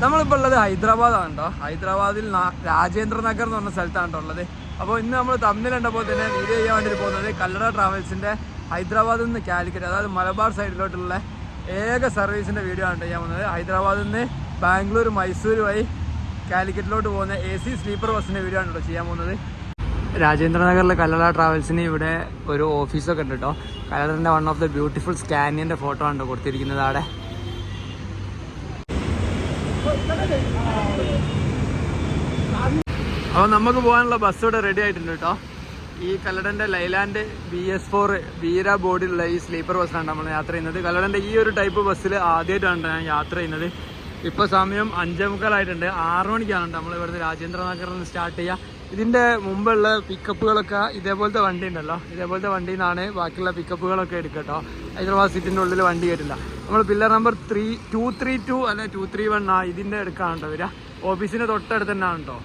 നമ്മളിപ്പോൾ ഉള്ളത് ഹൈദരാബാദാണ് കേട്ടോ. ഹൈദരാബാദിൽ രാജേന്ദ്ര നഗർ എന്ന് പറഞ്ഞ സ്ഥലത്താണ് കേട്ടോ ഉള്ളത്. അപ്പോൾ ഇന്ന് നമ്മൾ തമ്മിൽ കണ്ടപ്പോൾ തന്നെ വീഡിയോ ചെയ്യാൻ വേണ്ടി പോകുന്നത് കല്ലട ട്രാവൽസിൻ്റെ ഹൈദരാബാദിൽ നിന്ന് കാലിക്കറ്റ്, അതായത് മലബാർ സൈഡിലോട്ടുള്ള ഏക സർവീസിൻ്റെ വീഡിയോ ആണ് ചെയ്യാൻ പോകുന്നത്. ഹൈദരാബാദിൽ നിന്ന് ബാംഗ്ലൂർ, മൈസൂർ വഴി കാലിക്കറ്റിലോട്ട് പോകുന്ന AC സ്ലീപ്പർ ബസ്സിൻ്റെ വീഡിയോ ആണ് കേട്ടോ ചെയ്യാൻ പോകുന്നത്. രാജേന്ദ്ര നഗറിലെ കല്ലട ട്രാവൽസിന് ഇവിടെ ഒരു ഓഫീസൊക്കെ ഉണ്ട് കേട്ടോ. കല്ലടൻ്റെ വൺ ഓഫ് ദ ബ്യൂട്ടിഫുൾ സ്കാനിയൻ്റെ ഫോട്ടോ ആണ് കൊടുത്തിരിക്കുന്നത് അവിടെ. അപ്പോൾ നമുക്ക് പോകാനുള്ള ബസ് ഇവിടെ റെഡി ആയിട്ടുണ്ട് കേട്ടോ. ഈ കല്ലടൻ്റെ ലൈലാൻഡ് BS4 വീര ബോർഡിലുള്ള ഈ സ്ലീപ്പർ ബസ്സിലാണ് നമ്മൾ യാത്ര ചെയ്യുന്നത്. കല്ലടൻ്റെ ഈ ഒരു ടൈപ്പ് ബസ്സിൽ ആദ്യമായിട്ടാണ് ഞാൻ യാത്ര ചെയ്യുന്നത്. ഇപ്പോൾ സമയം 5:45 6 മണിക്കാണ് നമ്മൾ ഇവിടുത്തെ രാജേന്ദ്ര നഗറിൽ നിന്ന് സ്റ്റാർട്ട് ചെയ്യുക. ഇതിൻ്റെ മുമ്പുള്ള പിക്കപ്പുകളൊക്കെ ഇതേപോലത്തെ വണ്ടി ഉണ്ടല്ലോ, ഇതേപോലത്തെ വണ്ടിയിൽ നിന്നാണ് ബാക്കിയുള്ള പിക്കപ്പുകളൊക്കെ എടുക്കുക കേട്ടോ. ഹൈദരാബാദ് സിറ്റിൻ്റെ ഉള്ളിൽ വണ്ടി കയറ്റില്ല. നമ്മൾ പില്ലർ നമ്പർ 232 അല്ലെ 231 ഇതിൻ്റെ എടുക്കാണ് കേട്ടോ വരിക. ഓഫീസിൻ്റെ തൊട്ടടുത്ത് തന്നെയാണ് കേട്ടോ.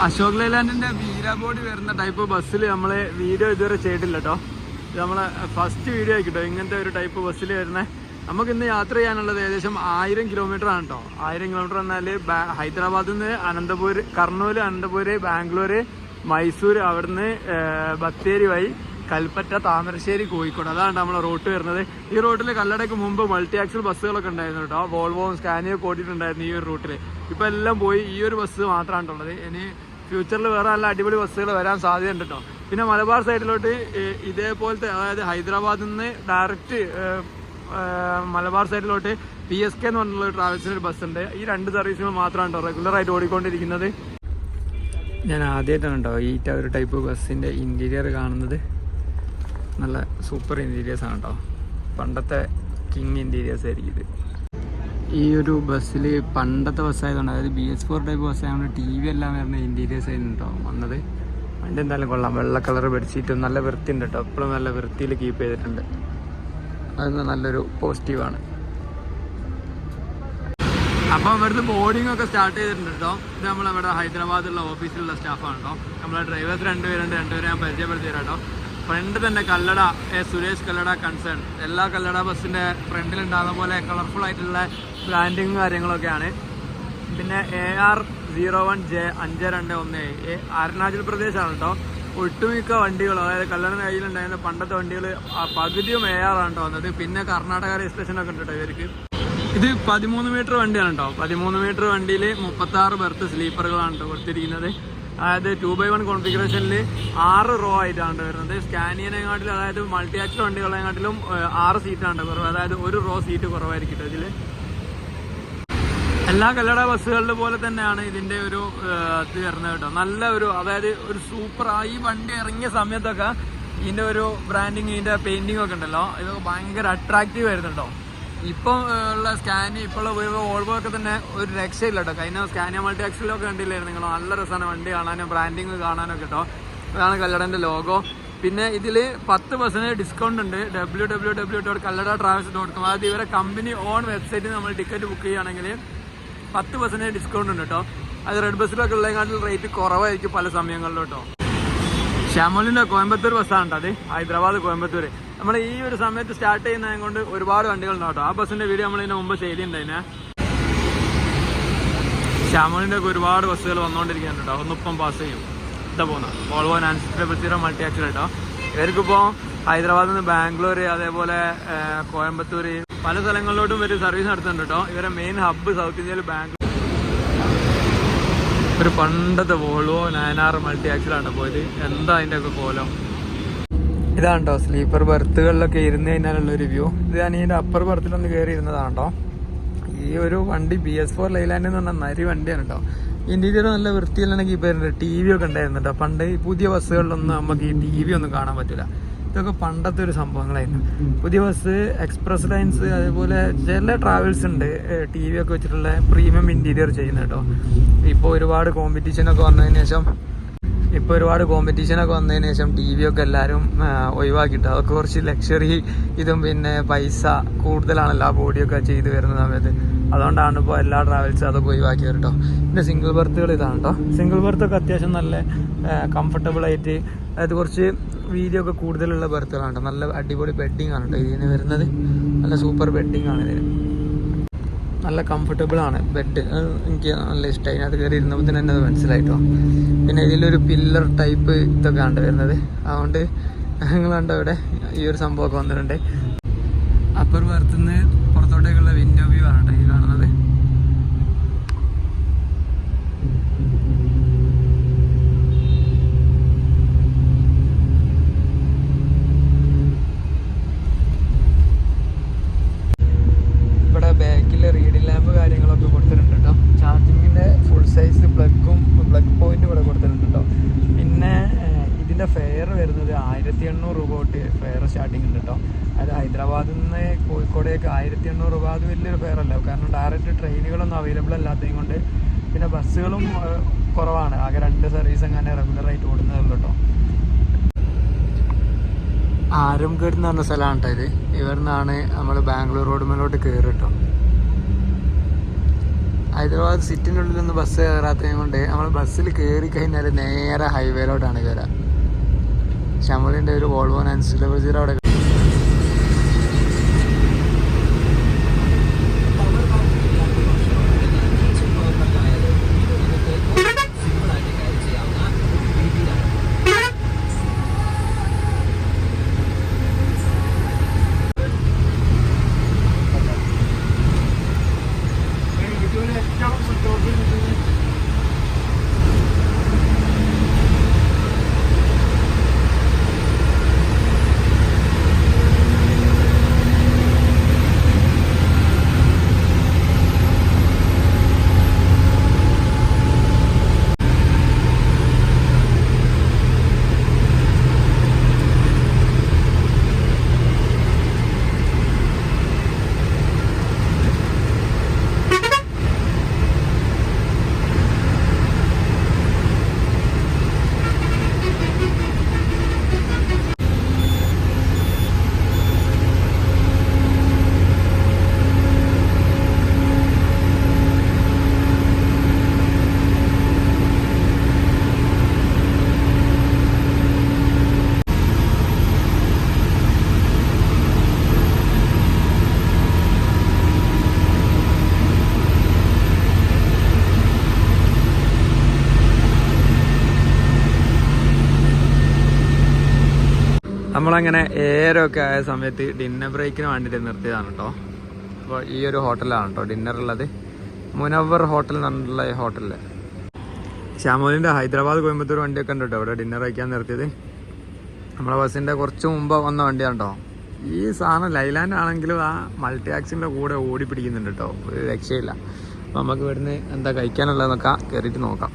അശോക് ലൈലാൻഡിൻ്റെ വീര ബോർഡ് വരുന്ന ടൈപ്പ് ബസ്സിൽ നമ്മൾ വീഡിയോ ഇതുവരെ ചെയ്തിട്ടില്ല കേട്ടോ. ഇത് നമ്മളെ ഫസ്റ്റ് വീഡിയോ ആയിട്ടോ ഇങ്ങനത്തെ ഒരു ടൈപ്പ് ബസ്സിൽ വരുന്നത്. നമുക്കിന്ന് യാത്ര ചെയ്യാനുള്ളത് ഏകദേശം 1000 കിലോമീറ്റർ ആണ് കേട്ടോ. 1000 കിലോമീറ്റർ എന്നാൽ ഹൈദരാബാദിൽ നിന്ന് അനന്തപൂർ, കർണൂൽ, അനന്തപൂർ, ബാംഗ്ലൂർ, മൈസൂർ, അവിടുന്ന് ബത്തേരി വഴി കൽപ്പറ്റ, താമരശ്ശേരി, കോഴിക്കോട്, അതാണ് നമ്മളെ റൂട്ട് വരുന്നത്. ഈ റൂട്ടിൽ കല്ലടയ്ക്ക് മുമ്പ് മൾട്ടി ആക്സിൽ ബസ്സുകളൊക്കെ ഉണ്ടായിരുന്നു കേട്ടോ. വോൾവോവും സ്കാനിയൊക്കെ ഓടിയിട്ടുണ്ടായിരുന്നു ഈ ഒരു റൂട്ടിൽ. ഇപ്പോൾ എല്ലാം പോയി, ഈ ഒരു ബസ് മാത്രമാണ് ഉള്ളത്. ഇനി ഫ്യൂച്ചറിൽ വേറെ നല്ല അടിപൊളി ബസ്സുകൾ വരാൻ സാധ്യതയുണ്ട് കേട്ടോ. പിന്നെ മലബാർ സൈഡിലോട്ട് ഇതേപോലത്തെ, അതായത് ഹൈദരാബാദിൽ നിന്ന് ഡയറക്റ്റ് മലബാർ സൈഡിലോട്ട് PSK എന്ന് പറഞ്ഞുള്ള ട്രാവൽസിന് ഒരു ബസ്സുണ്ട്. ഈ 2 സർവീസുകൾ മാത്രമാണ് കേട്ടോ റെഗുലറായിട്ട് ഓടിക്കൊണ്ടിരിക്കുന്നത്. ഞാൻ ആദ്യമായിട്ടാണ് കേട്ടോ ഈ ഒരു ടൈപ്പ് ബസ്സിൻ്റെ ഇൻറ്റീരിയർ കാണുന്നത്. നല്ല സൂപ്പർ ഇൻറ്റീരിയേഴ്സാണ് കേട്ടോ. പണ്ടത്തെ കിങ് ഇൻറ്റീരിയേഴ്സ് ആയിരിക്കും ഇത്. ഈ ഒരു ബസ്സിൽ പണ്ടത്തെ ബസ്സായതുകൊണ്ട്, അതായത് BS4 ടൈപ്പ് ബസ്സായതുകൊണ്ട് TV എല്ലാം വരുന്ന ഇൻറ്റീരിയേഴ്സ് ആയിരുന്നു കേട്ടോ വന്നത്. വണ്ടി എന്തായാലും കൊള്ളാം. വെള്ള കളർ ബെഡ്ഷീറ്റും നല്ല വൃത്തിയുണ്ട് കേട്ടോ. എപ്പോഴും നല്ല വൃത്തിയിൽ കീപ്പ് ചെയ്തിട്ടുണ്ട്. അതൊന്ന് നല്ലൊരു പോസിറ്റീവാണ്. അപ്പോൾ ഇവിടുത്തെ ബോർഡിംഗ് ഒക്കെ സ്റ്റാർട്ട് ചെയ്തിട്ടുണ്ട് കേട്ടോ. ഇത് നമ്മളിവിടെ ഹൈദരാബാദിലുള്ള ഓഫീസിലുള്ള സ്റ്റാഫാണ് കേട്ടോ. നമ്മളെ ഡ്രൈവേഴ്സ് 2 പേരുണ്ട്. 2 പേരെ ഞാൻ പരിചയപ്പെടുത്തി തരാം കേട്ടോ. ഫ്രണ്ട് തന്നെ കല്ലട, സുരേഷ് കല്ലട കൺസേൺ. എല്ലാ കല്ലട ബസ്സിൻ്റെ ഫ്രണ്ടിലുണ്ടാകുന്ന പോലെ കളർഫുൾ ആയിട്ടുള്ള ബ്രാൻഡിങ്ങും കാര്യങ്ങളൊക്കെയാണ്. പിന്നെ AR01J 521 അരുണാചൽ പ്രദേശാണ് കേട്ടോ. ഒട്ടുമിക്ക വണ്ടികളും, അതായത് കല്ലടയുടെ കയ്യിലുണ്ടായിരുന്ന പണ്ടത്തെ വണ്ടികൾ പകുതിയും AR ആണ് കേട്ടോ വന്നത്. പിന്നെ കർണാടക രജിസ്ട്രേഷനൊക്കെ ഉണ്ട് കേട്ടോ ഇവർക്ക്. ഇത് 13 മീറ്റർ വണ്ടിയാണ് കേട്ടോ. 13 മീറ്റർ വണ്ടിയിൽ 36 ബെർത്ത് സ്ലീപ്പറുകളാണ് കേട്ടോ കൊടുത്തിരിക്കുന്നത്. അതായത് 2x1 കോൺഫിഗറേഷനിൽ 6 റോ ആയിട്ടാണ് വരുന്നത്. സ്കാനിയനെക്കാട്ടിലും, അതായത് മൾട്ടി ആക്സിൽ വണ്ടികളെക്കാട്ടിലും 6 സീറ്റാണ് കുറവ്. അതായത് 1 റോ സീറ്റ് കുറവായിരിക്കും ഇതിൽ. എല്ലാ കല്ലട ബസ്സുകളുടെ പോലെ തന്നെയാണ് ഇതിൻ്റെ ഒരു ഇത് വരുന്നത് കേട്ടോ. നല്ല ഒരു, അതായത് ഒരു സൂപ്പർ, ഈ വണ്ടി ഇറങ്ങിയ സമയത്തൊക്കെ ഇതിൻ്റെ ഒരു ബ്രാൻഡിങ്, ഇതിൻ്റെ പെയിൻറ്റിങ് ഒക്കെ ഉണ്ടല്ലോ, ഇതൊക്കെ ഭയങ്കര അട്രാക്റ്റീവ് ആയിരുന്നു കേട്ടോ. ഇപ്പം ഉള്ള ഇപ്പോഴുള്ള വോൾവോ ഒക്കെ തന്നെ ഒരു രക്ഷയില്ല കേട്ടോ. കഴിഞ്ഞ സ്കാനിയ മൾട്ടി ആക്സിലൊക്കെ കണ്ടില്ലായിരുന്നു നിങ്ങൾ? നല്ല രസമാണ് വണ്ടി കാണാനും ബ്രാൻഡിങ് കാണാനൊക്കെ കേട്ടോ. അതാണ് കല്ലടൻ്റെ ലോഗോ. പിന്നെ ഇതിൽ 10% ഡിസ്കൗണ്ട് ഉണ്ട്. www.kalladatravels.com, അതായത് ഇവരെ കമ്പനി ഓൺ വെബ്സൈറ്റിൽ നമ്മൾ ടിക്കറ്റ് ബുക്ക് ചെയ്യുകയാണെങ്കിൽ 10% ഡിസ്കൗണ്ട് ഉണ്ട് കേട്ടോ. അത് റെഡ് ബസ്സിലൊക്കെ ഉള്ളതിനെക്കാട്ടിൽ റേറ്റ് കുറവായിരിക്കും പല സമയങ്ങളിലും കേട്ടോ. ഷാമോലിൻ്റെ കോയമ്പത്തൂർ ബസ്സാണ് കേട്ടോ അത്. ഹൈദരാബാദ് കോയമ്പത്തൂർ നമ്മൾ ഈ ഒരു സമയത്ത് സ്റ്റാർട്ട് ചെയ്യുന്നത് കൊണ്ട് ഒരുപാട് വണ്ടികളുണ്ട് കേട്ടോ. ആ ബസ്സിൻ്റെ വീഡിയോ നമ്മളിതിന് മുമ്പ് ചെയ്തിട്ടുണ്ടായിനെ. ഷാമോലിൻ്റെ ഒക്കെ ഒരുപാട് ബസ്സുകൾ വന്നുകൊണ്ടിരിക്കുന്നുണ്ട് കേട്ടോ. ഒന്നിപ്പം പാസ് ചെയ്യും. ഇതാ പോകുന്നത് വോൾവോ 960 മൾട്ടി ആക്സിൽ കേട്ടോ. ഇവർക്കിപ്പോൾ ഹൈദരാബാദിൽ നിന്ന് ബാംഗ്ലൂർ, അതേപോലെ കോയമ്പത്തൂർ, പല സ്ഥലങ്ങളിലോട്ടും ഇവർ സർവീസ് നടത്തുന്നുണ്ട് കേട്ടോ. ഇവരെ മെയിൻ ഹബ്ബ് സൗത്ത് ഇന്ത്യയിൽ ബാംഗ്ലൂർ. ഒരു പണ്ടത്തെ വോൾവോ 9R മൾട്ടി ആക്സിലാണ് പോയത്. എന്താ അതിൻ്റെ ഒക്കെ കോലം. ഇതാണ് കേട്ടോ സ്ലീപ്പർ ബർത്തുകളിലൊക്കെ ഇരുന്ന് കഴിഞ്ഞാലുള്ളൊരു വ്യൂ. ഇത് ഞാൻ ഇതിൻ്റെ അപ്പർ ബർത്തിലൊന്ന് കയറി ഇരുന്നതാണ് കേട്ടോ. ഈ ഒരു വണ്ടി BS4 ലൈലാൻഡ് എന്ന് പറഞ്ഞാൽ നരി വണ്ടിയാണ് കേട്ടോ. ഇന്റീരിയർ നല്ല വൃത്തിയിലാണ് കീപ്പ് ചെയ്യുന്നുണ്ട്. TV ഒക്കെ ഉണ്ടായിരുന്നു കേട്ടോ. പണ്ട് ഈ പുതിയ ബസ്സുകളിലൊന്നും നമുക്ക് ഈ TV ഒന്നും കാണാൻ പറ്റില്ല. ഇതൊക്കെ പണ്ടത്തെ ഒരു സംഭവങ്ങളായിരുന്നു. പുതിയ ബസ്, എക്സ്പ്രസ് ലൈൻസ്, അതേപോലെ ചില ട്രാവൽസ് ഉണ്ട് TV ഒക്കെ വെച്ചിട്ടുള്ള പ്രീമിയം ഇൻറ്റീരിയർ ചെയ്യുന്നത് കേട്ടോ. ഇപ്പോൾ ഒരുപാട് കോമ്പറ്റീഷനൊക്കെ വന്നതിന് ശേഷം TV ഒക്കെ എല്ലാവരും ഒഴിവാക്കിയിട്ട് അതൊക്കെ കുറച്ച് ലക്ഷറി ഇതും പിന്നെ പൈസ കൂടുതലാണല്ലോ ആ ബോഡിയൊക്കെ ചെയ്ത് വരുന്ന സമയത്ത്. അതുകൊണ്ടാണ് ഇപ്പോൾ എല്ലാ ട്രാവൽസും അതൊക്കെ ഒഴിവാക്കിയത് കേട്ടോ. പിന്നെ സിംഗിൾ ബർത്തുകൾ ഇതാണ് കേട്ടോ. സിംഗിൾ ബർത്തൊക്കെ അത്യാവശ്യം നല്ല കംഫർട്ടബിളായിട്ട്, അതായത് കുറച്ച് വീതി ഒക്കെ കൂടുതലുള്ള ബർത്തുകളാണ് കേട്ടോ. നല്ല അടിപൊളി ബെഡിങ് ആണ് കേട്ടോ ഇതിന് വരുന്നത്. നല്ല സൂപ്പർ ബെഡിങ് ആണ് ഇതിന്. നല്ല കംഫർട്ടബിളാണ് ബെഡ്. എനിക്ക് നല്ല ഇഷ്ടമായി. അതിനകത്ത് കയറി ഇരുന്നപ്പോൾ തന്നെ അത് മനസ്സിലായിട്ടോ. പിന്നെ ഇതിലൊരു പില്ലർ ടൈപ്പ് ഇതൊക്കെ ആണ് വരുന്നത്. അതുകൊണ്ട് നിങ്ങൾ കണ്ടോ ഇവിടെ ഈ ഒരു സംഭവമൊക്കെ വന്നിട്ടുണ്ട്. അപ്പർ ബർത്തുനിന്ന് പുറത്തോട്ടേക്കുള്ള വിൻഡോ വ്യൂ ആണ് കേട്ടോ ഈ കാണുന്നത്. ഇവിടെ ബാക്കിൽ റീഡിംഗ് ലാമ്പ് കാര്യങ്ങളൊക്കെ കൊടുത്തിട്ടുണ്ട് കേട്ടോ. ചാർജിങ്ങിൻ്റെ ഫുൾ സൈസ് പ്ലഗ് പോയിന്റ് ഇവിടെ കൊടുത്തിട്ടുണ്ട് കേട്ടോ. പിന്നെ ഇതിൻ്റെ ഫെയർ വരുന്നത് 1800 രൂപ തൊട്ട് ഫെയർ സ്റ്റാർട്ടിങ് ഉണ്ട് കേട്ടോ. അത് ഹൈദരാബാദിൽ നിന്ന് കോഴിക്കോടേക്ക് 1800 രൂപ. അത് വലിയൊരു ഫെയർ അല്ല, കാരണം ഡയറക്റ്റ് ട്രെയിനുകളൊന്നും അവൈലബിൾ അല്ലാത്തതും കൊണ്ട്. പിന്നെ ബസ്സുകളും കുറവാണ്, ആകെ 2 സർവീസ് അങ്ങനെ റെഗുലറായിട്ട് ഓടുന്നതുള്ളൂ കേട്ടോ. ആരംഗഡ് എന്ന് പറഞ്ഞ സ്ഥലമാണ് കേട്ടോ ഇത്. ഇവിടുന്നാണ് നമ്മൾ ബാംഗ്ലൂർ റോഡ് മേലോട്ട് കയറി കേട്ടോ. ഹൈദരാബാദ് സിറ്റിൻ്റെ ഉള്ളിലൊന്നും ബസ് കയറാത്തതും കൊണ്ട് നമ്മൾ ബസ്സിൽ കയറി കഴിഞ്ഞാൽ നേരെ ഹൈവേയിലോട്ടാണ് കയറുക. ഷമലിൻ്റെ ഒരു വോൾവോ 900 അവിടെ. നമ്മളങ്ങനെ ഏരൊക്കെ ആയ സമയത്ത് ഡിന്നർ ബ്രേക്കിന് വേണ്ടിയിട്ട് നിർത്തിയതാണ് കേട്ടോ. അപ്പോൾ ഈ ഒരു ഹോട്ടലാണ് കേട്ടോ ഡിന്നർ ഉള്ളത്. മുനവർ ഹോട്ടൽ എന്ന് പറഞ്ഞിട്ടുള്ള ഈ ഹോട്ടലിൽ ശ്യാമോലിൻ്റെ ഹൈദരാബാദ് കോയമ്പത്തൂർ വണ്ടിയൊക്കെ ഉണ്ട് കേട്ടോ ഇവിടെ ഡിന്നർ കഴിക്കാൻ നിർത്തിയത്. നമ്മളെ ബസ്സിൻ്റെ കുറച്ച് മുമ്പ് വന്ന വണ്ടിയാണ് കേട്ടോ. ഈ സാധനം ലൈലാൻഡ് ആണെങ്കിലും ആ മൾട്ടി ആക്സിൻ്റെ കൂടെ ഓടി പിടിക്കുന്നുണ്ട് കേട്ടോ, ഒരു രക്ഷയില്ല. അപ്പോൾ നമുക്ക് ഇവിടുന്ന് എന്താ കഴിക്കാനുള്ളതെന്നൊക്കെ കയറിയിട്ട് നോക്കാം.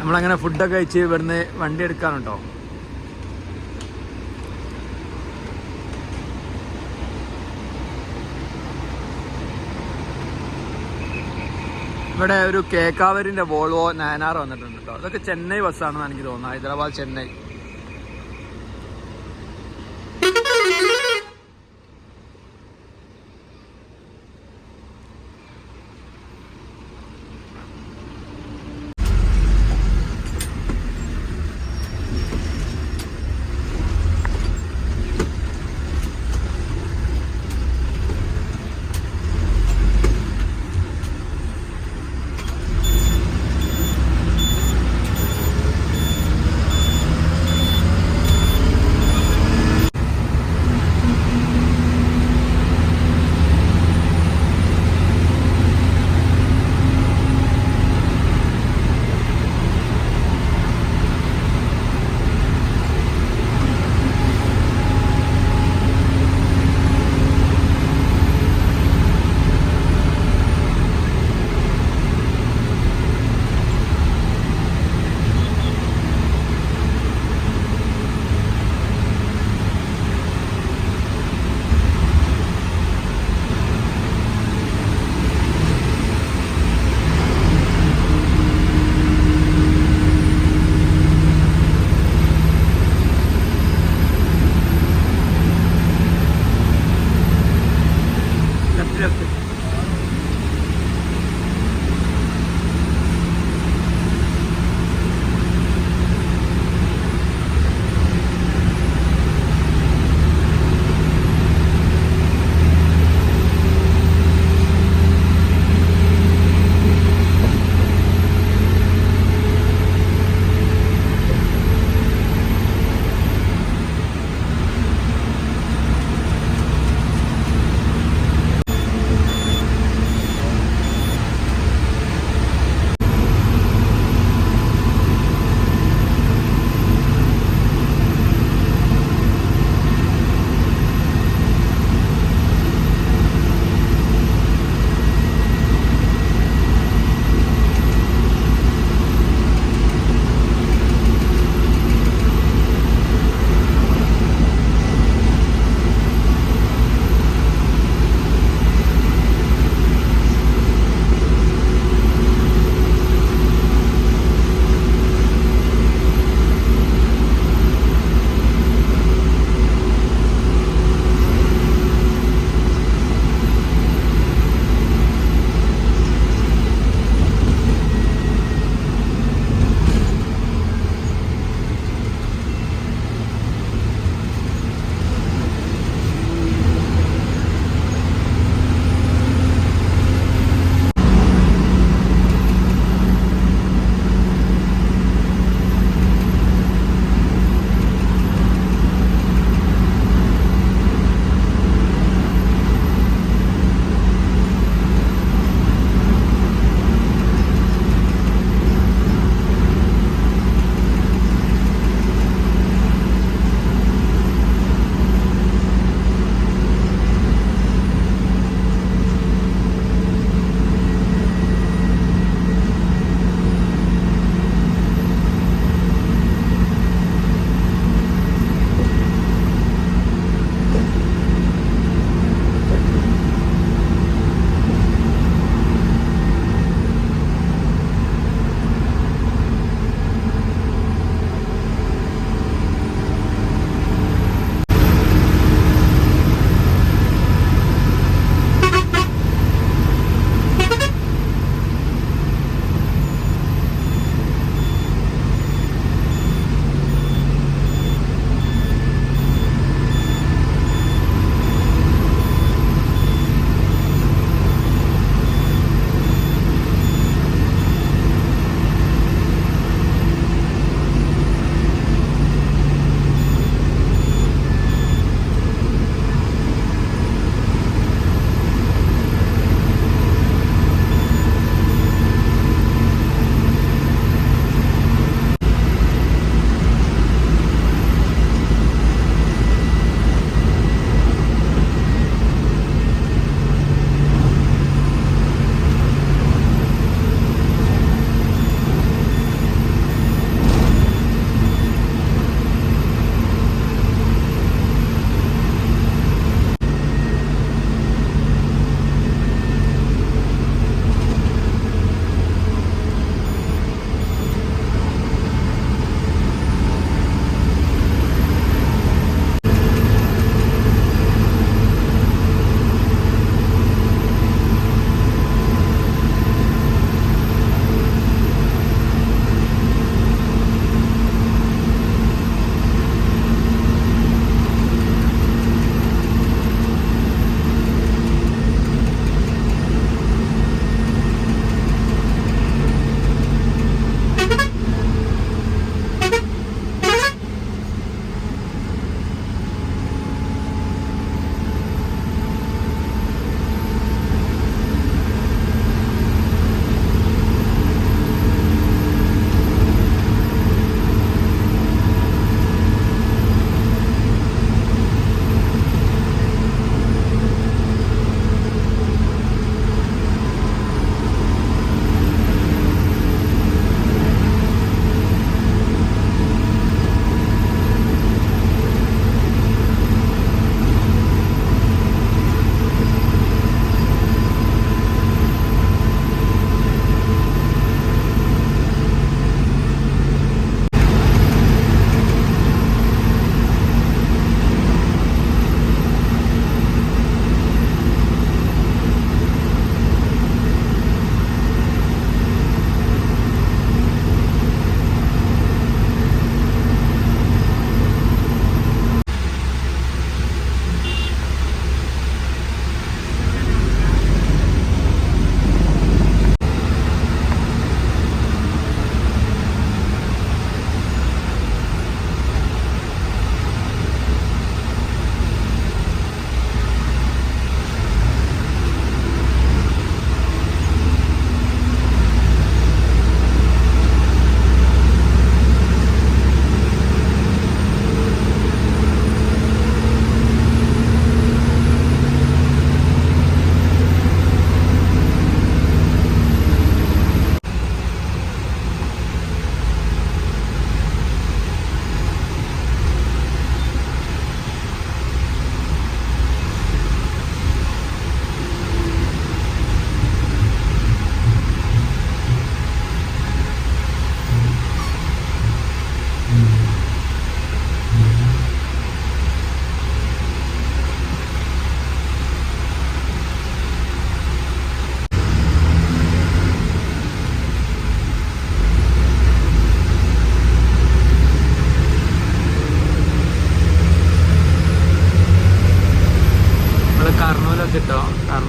നമ്മളങ്ങനെ ഫുഡൊക്കെ കഴിച്ച് ഇവിടുന്ന് വണ്ടി എടുക്കാനുണ്ടോ. ഇവിടെ ഒരു കേക്കാവരിൻ്റെ വോൾവോ 9R വന്നിട്ടുണ്ട് കേട്ടോ. അതൊക്കെ ചെന്നൈ ബസ്സാണെന്ന് എനിക്ക് തോന്നുന്നത്, ഹൈദരാബാദ് ചെന്നൈ.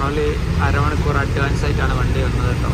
പറഞ്ഞ അരമണിക്കൂർ അഡ്വാൻസ് ആയിട്ടാണ് വണ്ടി വന്നത് കേട്ടോ.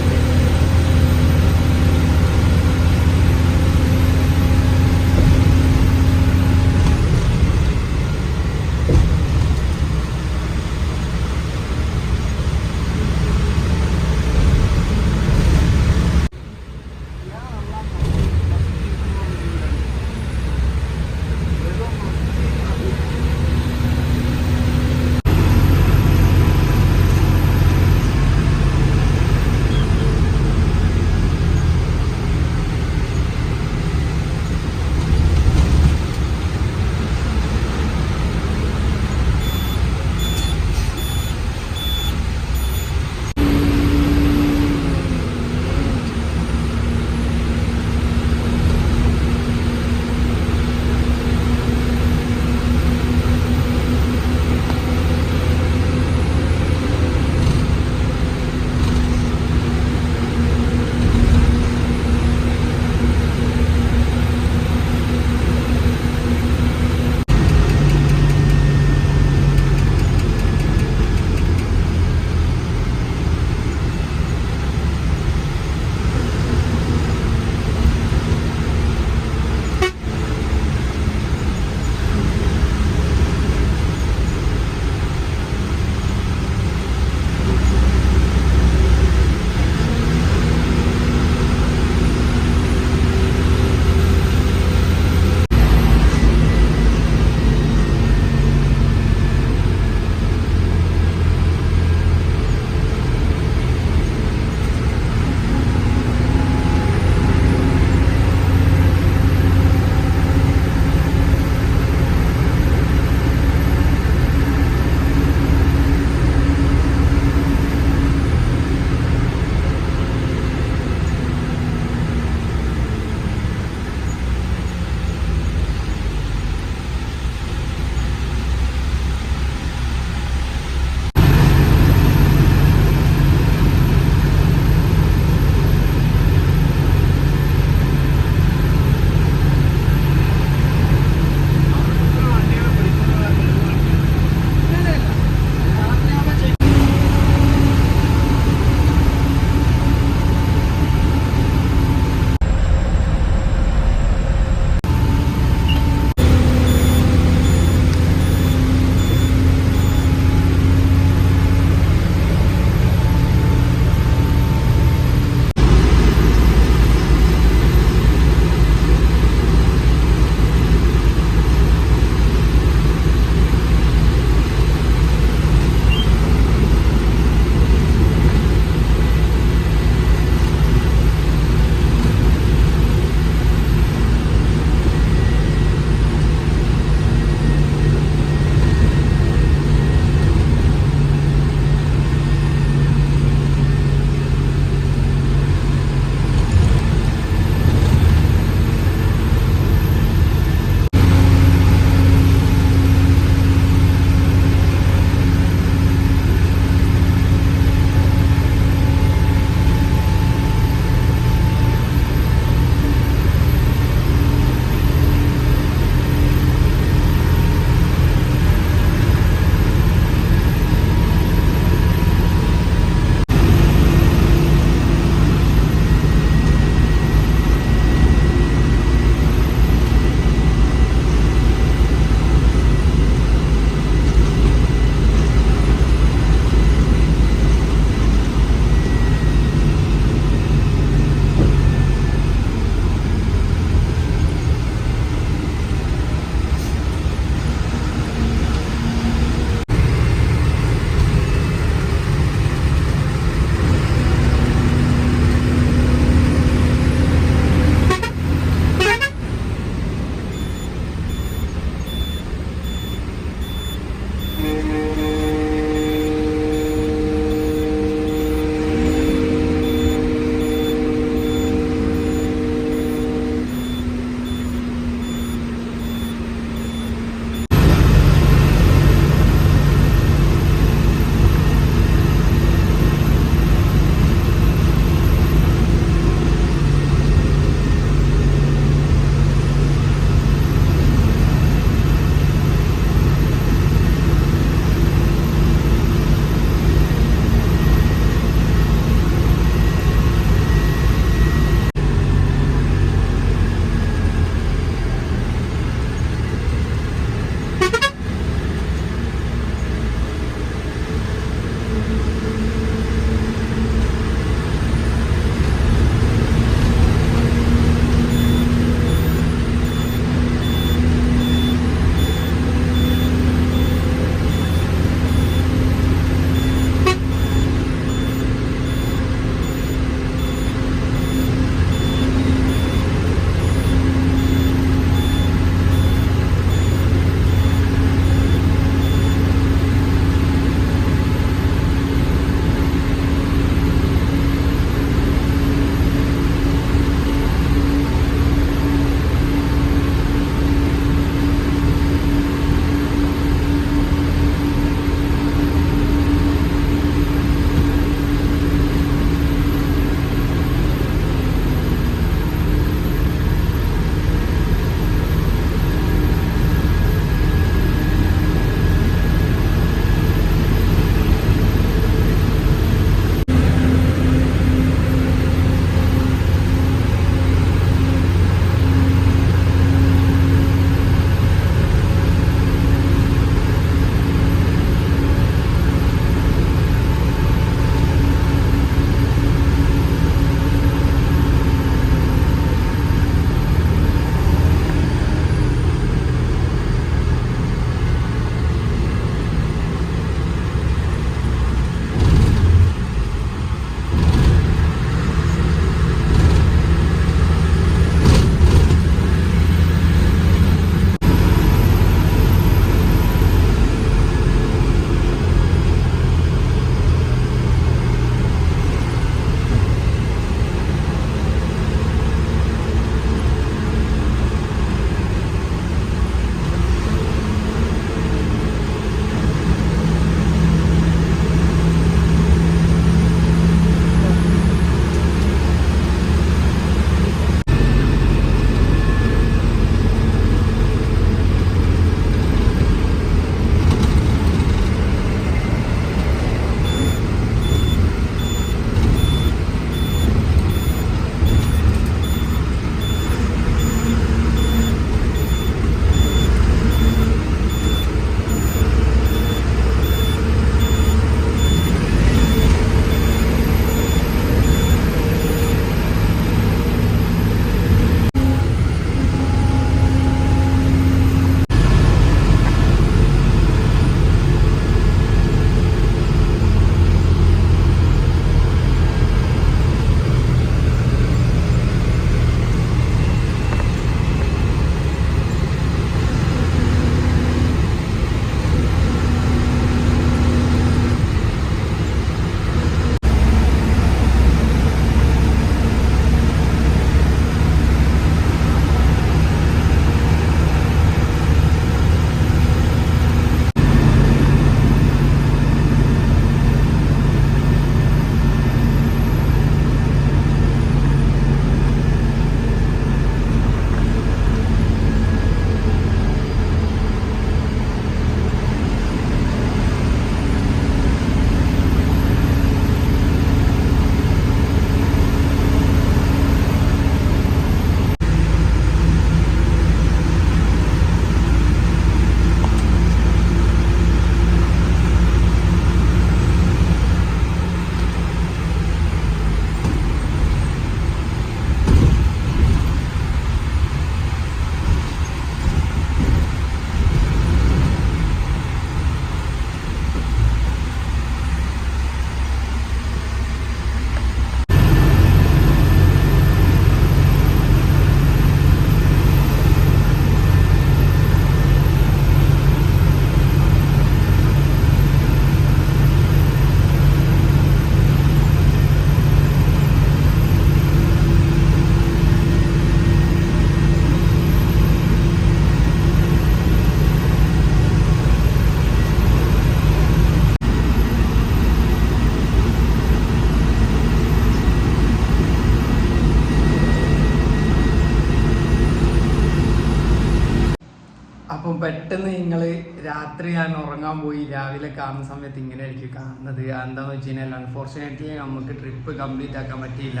രാത്രി ഞാൻ ഉറങ്ങാൻ പോയി രാവിലെ കാണുന്ന സമയത്ത് ഇങ്ങനെ ആയിരിക്കും കാണുന്നത്. എന്താണെന്ന് വെച്ച് കഴിഞ്ഞാൽ അൺഫോർച്ചുനേറ്റ്ലി നമുക്ക് ട്രിപ്പ് കംപ്ലീറ്റ് ആക്കാൻ പറ്റിയില്ല.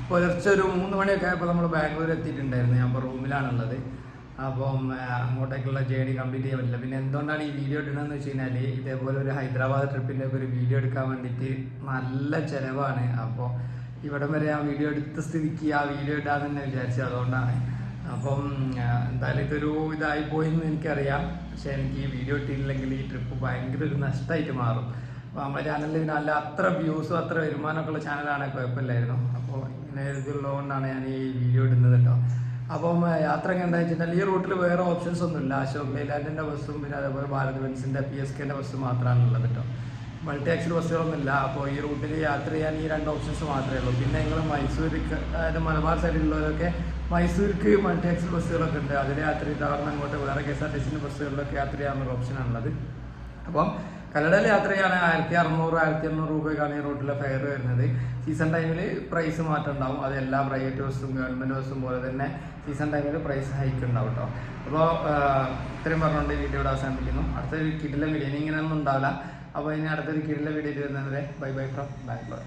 പുലർച്ചെ ഒരു 3 മണിയൊക്കെ ആയപ്പോൾ നമ്മൾ ബാംഗ്ലൂർ എത്തിയിട്ടുണ്ടായിരുന്നു. ഞാൻ ഇപ്പോൾ റൂമിലാണുള്ളത്. അപ്പം അങ്ങോട്ടേക്കുള്ള ജേണി കംപ്ലീറ്റ് ചെയ്യാൻ പറ്റില്ല. പിന്നെ എന്തുകൊണ്ടാണ് ഈ വീഡിയോ ഇടുന്നതെന്ന് വെച്ച് കഴിഞ്ഞാൽ ഇതേപോലെ ഒരു ഹൈദരാബാദ് ട്രിപ്പിൻ്റെ ഒരു വീഡിയോ എടുക്കാൻ വേണ്ടിയിട്ട് നല്ല ചിലവാണ്. അപ്പോൾ ഇവിടം വരെ ആ വീഡിയോ എടുത്ത സ്ഥിതിക്ക് ആ വീഡിയോ ഇടാന്ന് തന്നെ വിചാരിച്ചു. അതുകൊണ്ടാണ്. അപ്പം എന്തായാലും ഇതൊരു ഇതായിപ്പോയെന്ന് എനിക്കറിയാം. പക്ഷെ എനിക്ക് ഈ വീഡിയോ ഇട്ടില്ലെങ്കിൽ ഈ ട്രിപ്പ് ഭയങ്കര ഒരു നഷ്ടമായിട്ട് മാറും. അപ്പോൾ നമ്മുടെ ചാനലിൽ നല്ല അത്ര വ്യൂസും അത്ര വരുമാനമൊക്കെ ഉള്ള ചാനലാണ്, കുഴപ്പമില്ലായിരുന്നു. അപ്പോൾ ഇങ്ങനെ ഇതുള്ളതുകൊണ്ടാണ് ഞാൻ ഈ വീഡിയോ ഇടുന്നത് കേട്ടോ. അപ്പം യാത്ര എങ്ങനെ വെച്ചിട്ടുണ്ടെങ്കിൽ ഈ റൂട്ടിൽ വേറെ ഓപ്ഷൻസ് ഒന്നുമില്ല. അശോക് ലൈലാൻഡിൻ്റെ ബസ്സും പിന്നെ അതേപോലെ ഭാരത് ബെൻസിൻ്റെ PSKൻ്റെ ബസ് മാത്രമാണ് ഉള്ളത് കേട്ടോ. മൾട്ടി ആക്സിൽ ബസ്സുകളൊന്നുമില്ല. അപ്പോൾ ഈ റൂട്ടിൽ യാത്ര ചെയ്യാൻ ഈ 2 ഓപ്ഷൻസ് മാത്രമേ ഉള്ളൂ. പിന്നെ നിങ്ങൾ മൈസൂർക്ക്, അതായത് മലബാർ സൈഡിലുള്ളവരൊക്കെ മൈസൂർക്ക് മൾട്ടി ആക്സിൽ ബസ്സുകളൊക്കെ ഉണ്ട്. അതിൽ യാത്ര ചെയ്ത് അവിടെ അങ്ങോട്ട് വേറെ KSRTC ബസ്സുകളിലൊക്കെ യാത്ര ചെയ്യാനുള്ള ഓപ്ഷനാണുള്ളത്. അപ്പം കല്ലടയിൽ യാത്ര ചെയ്യാൻ 1600-1800 രൂപയ്ക്കാണ് ഈ റൂട്ടിലെ ഫെയർ വരുന്നത്. സീസൺ ടൈമിൽ പ്രൈസ് മാറ്റം ഉണ്ടാവും. അത് എല്ലാ പ്രൈവറ്റ് ബസ്സും ഗവൺമെൻറ് ബസ്സും പോലെ തന്നെ സീസൺ ടൈമിൽ പ്രൈസ് ഹൈക്ക് ഉണ്ടാവും കേട്ടോ. അപ്പോൾ ഇത്രയും പറഞ്ഞുകൊണ്ട് വീഡിയോ ഇവിടെ അവസാനിപ്പിക്കുന്നു. അടുത്തൊരു കിടിലൻ വീഡിയോ ഇനി ഇങ്ങനെയൊന്നും ഉണ്ടാവില്ല. അപ്പോൾ ഇനി അടുത്തൊരു കിടിലൻ വീഡിയോ വരുന്നത് ബൈ ഫ്രം ബാംഗ്ലൂർ.